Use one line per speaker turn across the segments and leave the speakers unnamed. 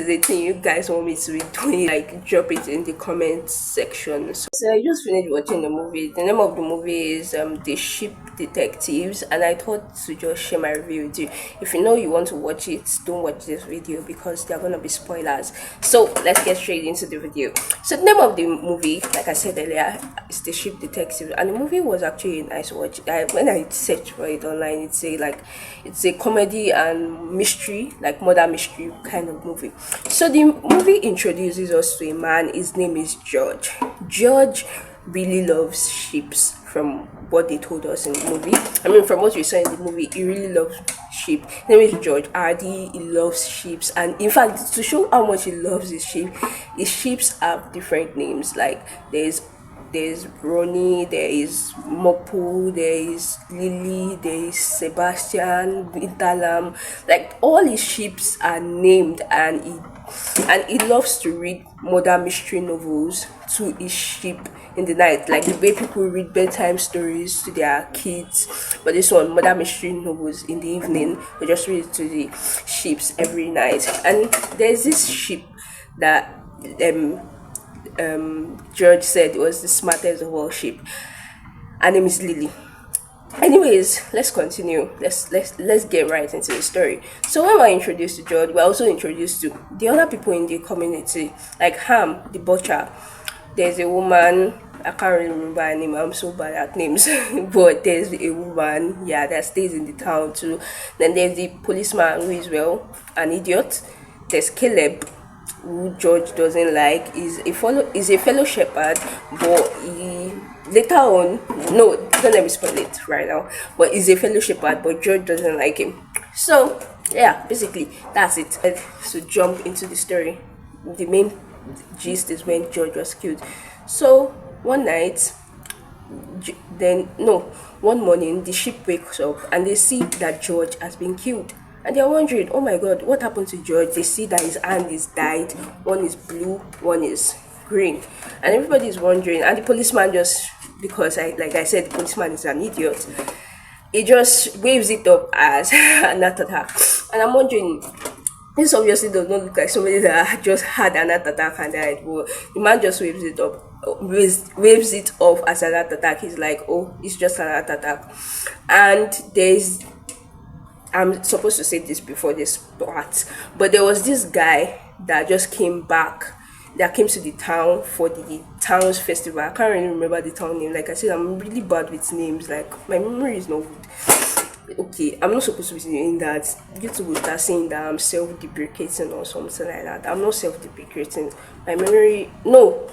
The thing you guys want me to be doing, like drop it in the comment section. So I just finished watching the movie. The name of the movie is The Ship Detectives, and I thought to just share my review with you. If you know you want to watch it, don't watch this video because there are gonna be spoilers. So let's get straight into the video. So the name of the movie, like I said earlier, is The Ship Detectives, and the movie was actually a nice watch. When I searched for it online, it's a comedy and mystery, like murder mystery kind of movie. So the movie introduces us to a man. His name is George. George really loves ships from what they told us in the movie. I mean, from what we saw in the movie, he really loves sheep. His name is George Hardy. He loves ships, and in fact, to show how much he loves his ships have different names. Like there's Ronnie, there is Mopu, there is Lily, there is Sebastian, Italam. Like all his ships are named, and he loves to read murder mystery novels to his ship in the night, like the way people read bedtime stories to their kids. But this one, murder mystery novels in the evening, we just read it to the ships every night. And there's this ship that George said was the smartest of all sheep. Her name is Lily. Anyways, let's continue. Let's get right into the story. So when we're introduced to George, we're also introduced to the other people in the community, like Ham, the butcher. There's a woman. I can't really remember her name. I'm so bad at names. But there's a woman, yeah, that stays in the town too. Then there's the policeman who is an idiot. There's Caleb, who George doesn't like. Is a fellow shepherd, but he later on, no, don't let me spoil it right now. But he's a fellow shepherd, but George doesn't like him. So yeah, basically that's it. So jump into the story. The main gist is when George was killed. So one night, one morning the ship wakes up and they see that George has been killed. And they're wondering, oh my god, what happened to George? They see that his hand is dyed, one is blue, one is green. And everybody is wondering, and the policeman just, because like I said, the policeman is an idiot, he just waves it up as an heart attack. And I'm wondering, this obviously does not look like somebody that just had an heart attack and died. But the man just waves it off as an heart attack. He's like, oh, it's just an heart attack. And I'm supposed to say this before this part, but there was this guy that just came to the town for the town's festival. I can't really remember the town name. Like I said, I'm really bad with names. Like my memory is not good. Okay, I'm not supposed to be saying that. YouTube will start saying that I'm self-deprecating or something like that. I'm not self-deprecating. My memory, no,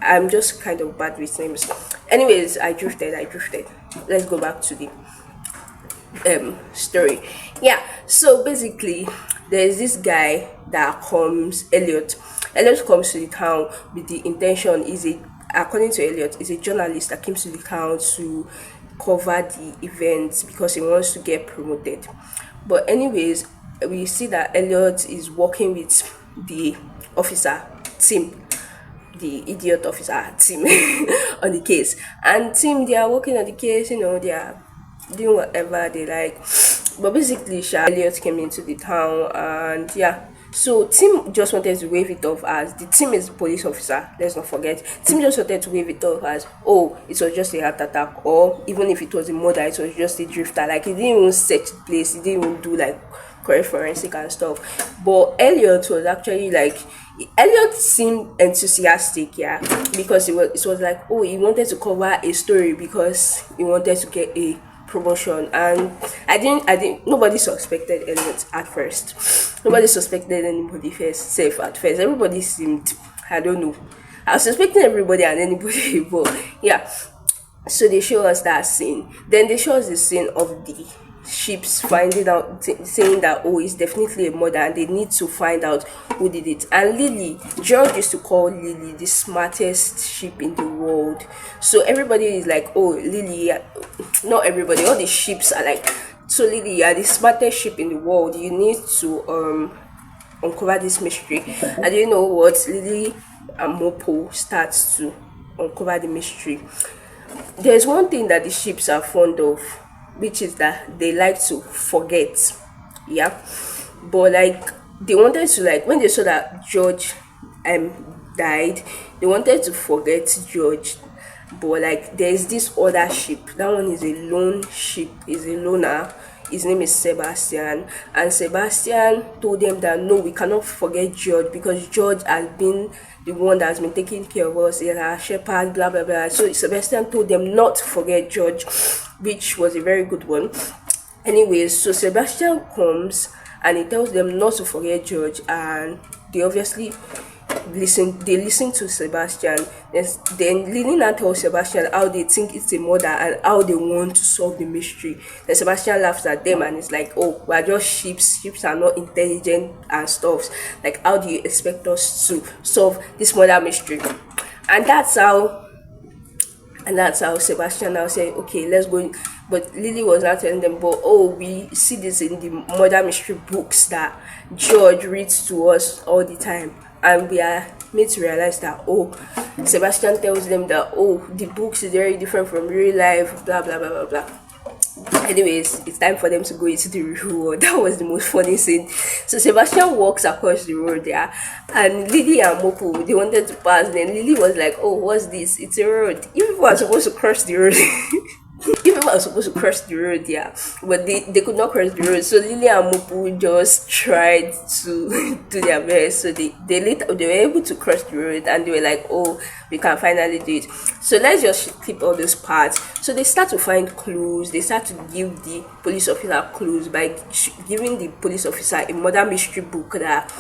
I'm just kind of bad with names. Anyways, I drifted. Let's go back to the story. Yeah, so basically there's this guy that comes, Elliot comes to the town with the intention, according to Elliot, is a journalist that came to the town to cover the events because he wants to get promoted. But anyways, we see that Elliot is working with the officer Tim, the idiot officer Tim, on the case. And Tim, they are working on the case, they are doing whatever they like. But basically, Elliot came into the town, and yeah. So Tim just wanted to wave it off as the Tim is a police officer. Let's not forget. Tim just wanted to wave it off as, oh, it was just a heart attack, or even if it was a murder, it was just a drifter. Like he didn't even search the place. He didn't even do like correct forensic and stuff. But Elliot was actually like, Elliot seemed enthusiastic, yeah, because it was like, oh, he wanted to cover a story because he wanted to get a promotion. And I didn't nobody suspected Elliot at first. Nobody suspected anybody safe at first. Everybody seemed, I don't know, I was suspecting everybody and anybody. But yeah, so they show us that scene. Then they show us the scene of the ships finding out, saying that, oh, it's definitely a murder and they need to find out who did it. And Lily, George used to call Lily the smartest ship in the world. So everybody is like, oh, Lily, not everybody, all the ships are like, so Lily, you are the smartest ship in the world, you need to uncover this mystery. And you know what, Lily and Mopo starts to uncover the mystery. There's one thing that the ships are fond of, which is that they like to forget. Yeah, but like they wanted to, like, when they saw that George um died, they wanted to forget George. But like, there's this other sheep. That one is a lone sheep, is a loner. His name is Sebastian, and Sebastian told them that no, we cannot forget George, because George has been the one that has been taking care of us, is our shepherd, blah blah blah. So Sebastian told them not to forget George, which was a very good one. Anyways, so Sebastian comes and he tells them not to forget George, and they obviously listen to Sebastian. Then Lily now tells Sebastian how they think it's a murder and how they want to solve the mystery. Then Sebastian laughs at them and is like, oh, we're just sheep are not intelligent and stuff. Like, how do you expect us to solve this murder mystery? And that's how Sebastian now said, okay, let's go. But Lily was not telling them, but oh, we see this in the murder mystery books that George reads to us all the time. And we are made to realize that, oh, Sebastian tells them that, oh, the books is very different from real life, blah, blah, blah, blah, blah. Anyways, it's time for them to go into the real world. That was the most funny scene. So Sebastian walks across the road there, and Lily and Mopo, they wanted to pass. Then Lily was like, oh, what's this? It's a road. You people are supposed to cross the road. People are supposed to cross the road, yeah, but they could not cross the road. So Lily and Mopu just tried to do their best. So they were able to cross the road, and they were like, oh, we can finally do it. So let's just keep all those parts. So they start to find clues. They start to give the police officer clues by giving the police officer a murder mystery book that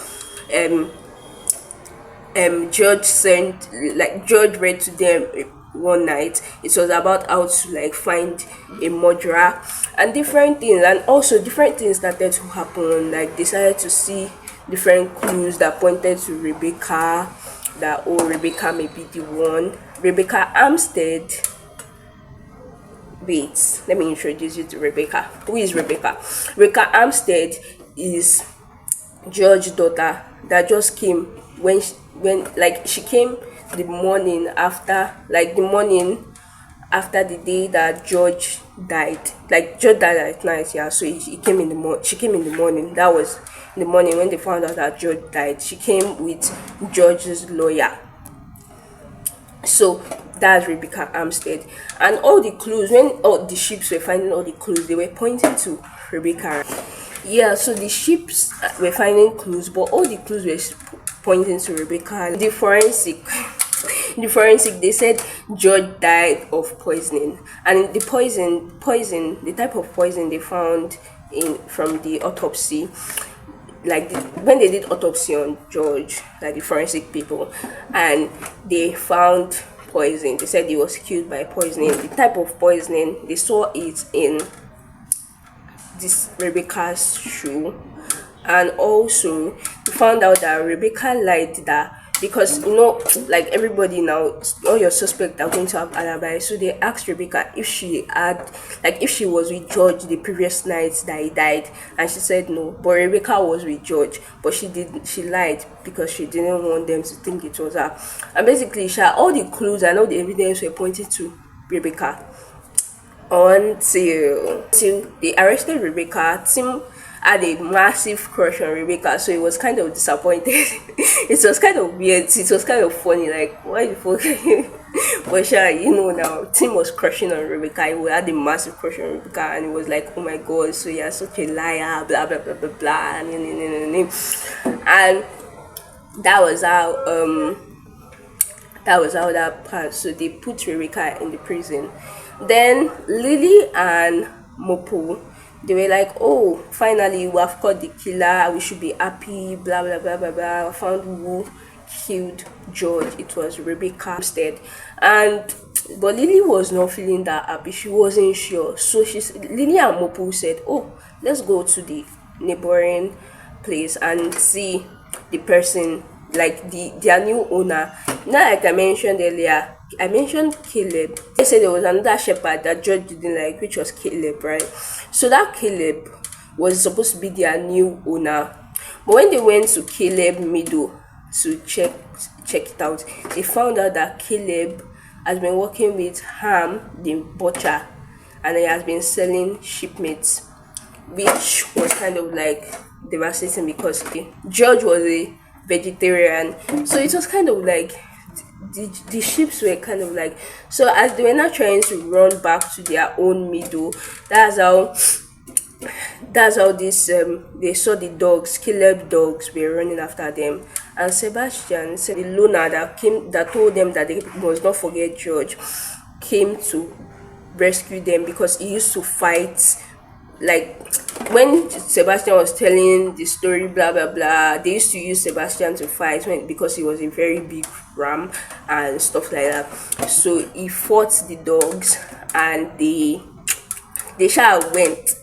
George sent, like George read to them one night. It was about how to, like, find a murderer and different things, and also different things started to happen. Like, they started to see different clues that pointed to Rebecca, that, oh, Rebecca may be the one. Rebecca Armstead. Wait, let me introduce you to Rebecca. Who is Rebecca? Rebecca Armstead is George's daughter that just came when she came the morning after, like the morning after the day that George died. Like, George died at night, yeah. So she came in the morning. That was in the morning when they found out that George died. She came with George's lawyer. So that's Rebecca Armstead. And all the clues, when all the ships were finding all the clues, they were pointing to Rebecca. Yeah, so the ships were finding clues, but all the clues were pointing to Rebecca. The forensic, they said George died of poisoning, and the the type of poison they found from the autopsy, like when they did autopsy on George, like the forensic people, and they found poison. They said he was killed by poisoning. The type of poisoning, they saw it in this Rebecca's shoe, and also we found out that Rebecca lied, that because, like, everybody now, all your suspects are going to have alibi. So they asked Rebecca if she was with George the previous night that he died, and she said no. But Rebecca was with George, but she lied because she didn't want them to think it was her. And basically, all the clues and all the evidence were pointed to Rebecca until they arrested Rebecca. Tim had a massive crush on Rebecca, so he was kind of disappointed. It was kind of weird. It was kind of funny, like, why the fuck? But now Tim was crushing on Rebecca. He had a massive crush on Rebecca, and he was like, oh my god, so you're such a liar, blah blah blah blah blah. And that was how that passed. So they put Rebecca in the prison. Then Lily and Mopo, they were like, oh, finally we have caught the killer, we should be happy, blah blah blah blah blah. Found who killed George. It was Rebecca instead. But Lily was not feeling that happy. She wasn't sure. So Lily and Mopo said, oh, let's go to the neighboring place and see the person, like their new owner. Now, like I mentioned earlier, I mentioned Caleb. They said there was another shepherd that George didn't like, which was Caleb, right? So that Caleb was supposed to be their new owner. But when they went to Caleb Meadow to check it out, they found out that Caleb has been working with Ham, the butcher, and he has been selling sheep meat, which was kind of like devastating because George was a vegetarian, so it was kind of like the ships were kind of like, so as they were now trying to run back to their own middle. That's how this they saw the dogs, Caleb dogs were running after them, and Sebastian said the loner that told them that they must not forget George came to rescue them because he used to fight. Like when Sebastian was telling the story, blah blah blah, they used to use Sebastian to fight because he was a very big ram and stuff like that. So he fought the dogs, and they shall went,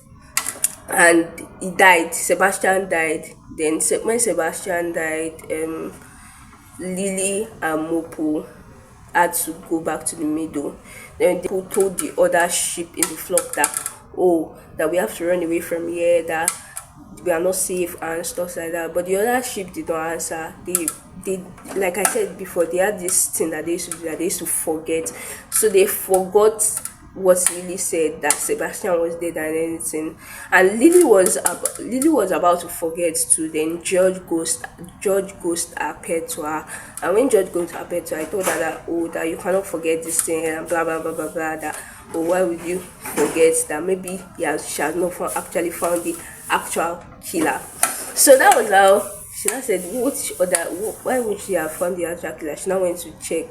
and he died. Sebastian died. Then when Sebastian died, Lily and Mopo had to go back to the middle. Then they told the other sheep in the flock that, oh, that we have to run away from here, that we are not safe and stuff like that. But the other sheep did not answer. They like I said before, they had this thing that they used to do, that they used to forget. So they forgot what Lily said, that Sebastian was dead and anything. And Lily was about to forget too. Then George Ghost appeared to her. And when George Ghost appeared to her, I told her that, oh, that you cannot forget this thing and blah blah blah blah blah, that, oh, why would you forget that maybe she has not actually found the actual killer. So that was how she now said, why would she have found the actual killer? She now went to check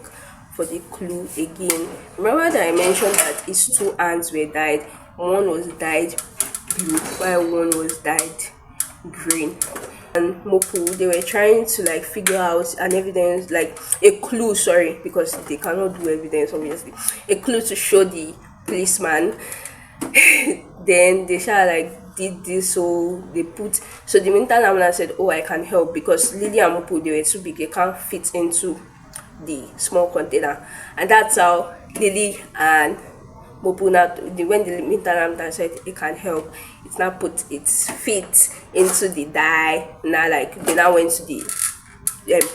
for the clue again. Remember that I mentioned that his two hands were dyed. One was dyed blue while one was dyed green. And Mopu, they were trying to like figure out an evidence, like a clue, sorry, because they cannot do evidence obviously. A clue to show the policeman. Then they shall like did this, so the mental ambulance said, oh, I can help, because Lily and Mopu, they were too big, they can't fit into the small container. And that's how Lily and Mopu now, when the mental ambulance said it can help, it now put its feet into the dye. Now like they now went to the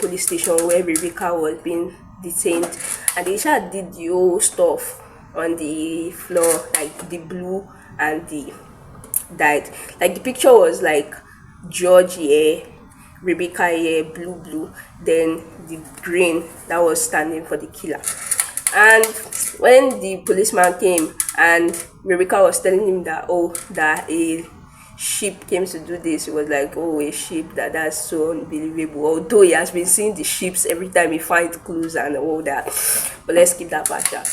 police station where Rebecca was being detained, and they just did the whole stuff on the floor, like the blue and the dyed. Like the picture was like George here, Rebecca here, blue, then the green that was standing for the killer. And when the policeman came and Rebecca was telling him that, oh, that a sheep came to do this, he was like, oh, a sheep, that's so unbelievable. Although he has been seeing the sheeps every time he finds clues and all that. But let's keep that back there.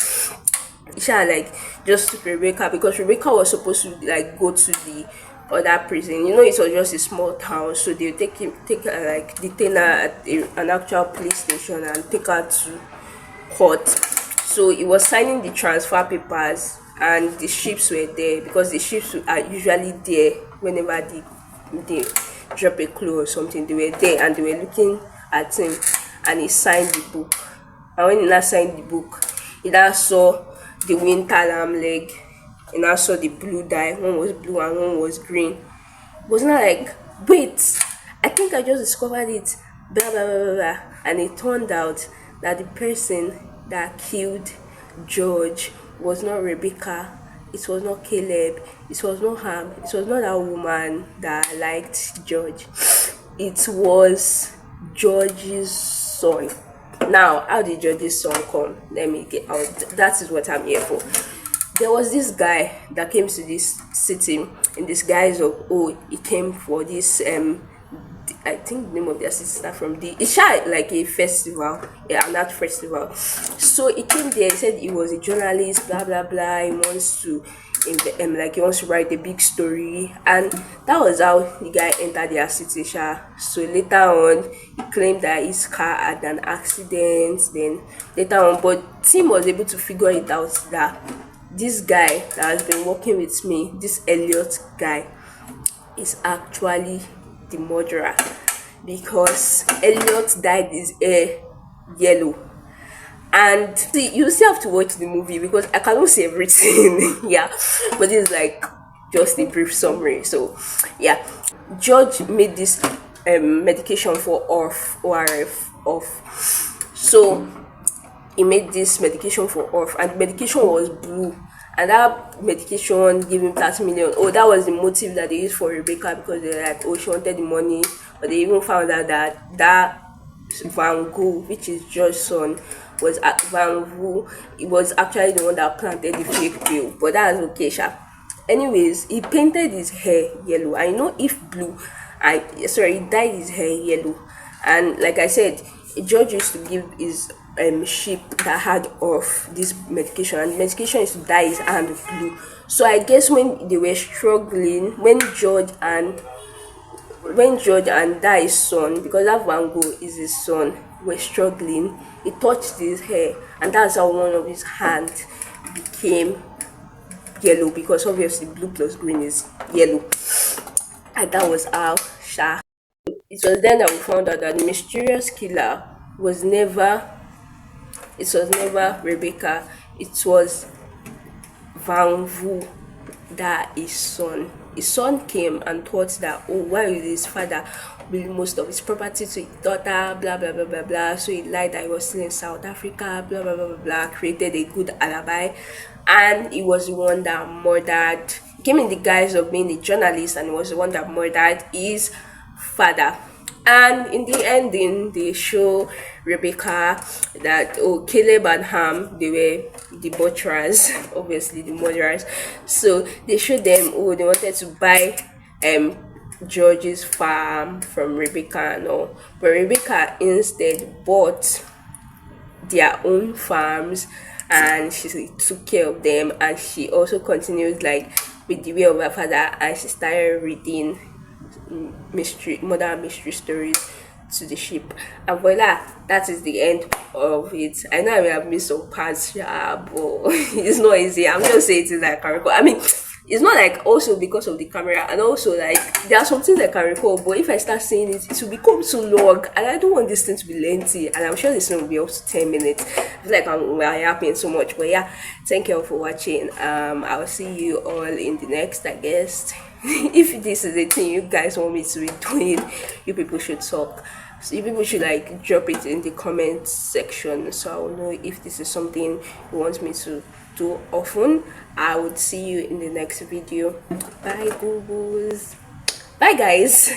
She had like just took Rebecca because Rebecca was supposed to like go to the other prison. You know, it was just a small town, so they take like detain her at an actual police station and take her to court. So he was signing the transfer papers, and the ships were there because the ships are usually there whenever they drop a clue or something. They were there and they were looking at him, and he signed the book. And when he now signed the book, he now saw the winter lamb leg. He now saw the blue dye. One was blue and one was green. It was not like, wait, I think I just discovered it. Blah blah blah blah blah. And it turned out that the person that killed George was not Rebecca. It was not Caleb. It was not Ham. It was not that woman that liked George. It was George's son. Now, how did George's son come? Let me get out. That is what I'm here for. There was this guy that came to this city in this guise of, oh, he came for this I think the name of the assistant from it's like a festival, an art festival. So he came there, he said he was a journalist, blah blah blah. He wants to he wants to write a big story, and that was how the guy entered the city. So later on, he claimed that his car had an accident. Then later on, but Tim was able to figure it out that this guy that has been working with me, this Elliot guy, is actually the murderer, because Elliot dyed his hair yellow. And see, you still have to watch the movie because I cannot say everything. Yeah, but it's like just a brief summary. So yeah, George made this medication for ORF off. So he made this medication for off, and the medication was blue and that medication gave him 30 million. Oh, that was the motive that they used for Rebecca, because they're like, oh, she wanted the money. But they even found out that Van Gogh, which is George's son, was at Van Gogh. It was actually the one that planted the fake bill. But that's okay, sha. Anyways, he painted his hair yellow. I know if blue, he dyed his hair yellow. And like I said, George used to give his sheep that had of this medication, and the medication is to dye his hand blue. So I guess when they were struggling, when George and that son, because that Van Gogh is his son, were struggling, he touched his hair, and that's how one of his hands became yellow, because obviously blue plus green is yellow. And that was how Sha. It was then that we found out that the mysterious killer was never Rebecca. It was Van Vu, that his son came and thought that, oh, why will his father will most of his property to his daughter, blah blah blah blah blah. So he lied that he was still in South Africa, blah blah blah blah blah, created a good alibi, and he was the one that murdered, came in the guise of being a journalist, and he was the one that murdered his father. And in the ending, they show Rebecca that, oh, Caleb and Ham, they were the butchers, obviously the murderers. So they showed them, oh, they wanted to buy George's farm from Rebecca and all, but Rebecca instead bought their own farms, and she took care of them, and she also continued like with the way of her father, and she started reading modern mystery stories to the ship. And voila, that is the end of it. I know I may have missed some parts, yeah, but it's not easy. I'm just saying it like I recall. I mean, it's not like also because of the camera, and also like there are some things I can recall, but if I start saying it, it will become too long, and I don't want this thing to be lengthy, and I'm sure this thing will be up to 10 minutes. I feel like we're yapping so much, but yeah, thank you all for watching. I'll see you all in the next, I guess. If this is a thing you guys want me to be doing, you people should talk. So you people should like drop it in the comment section, so I will know if this is something you want me to do often. I would see you in the next video. Bye, boo boos. Bye, guys.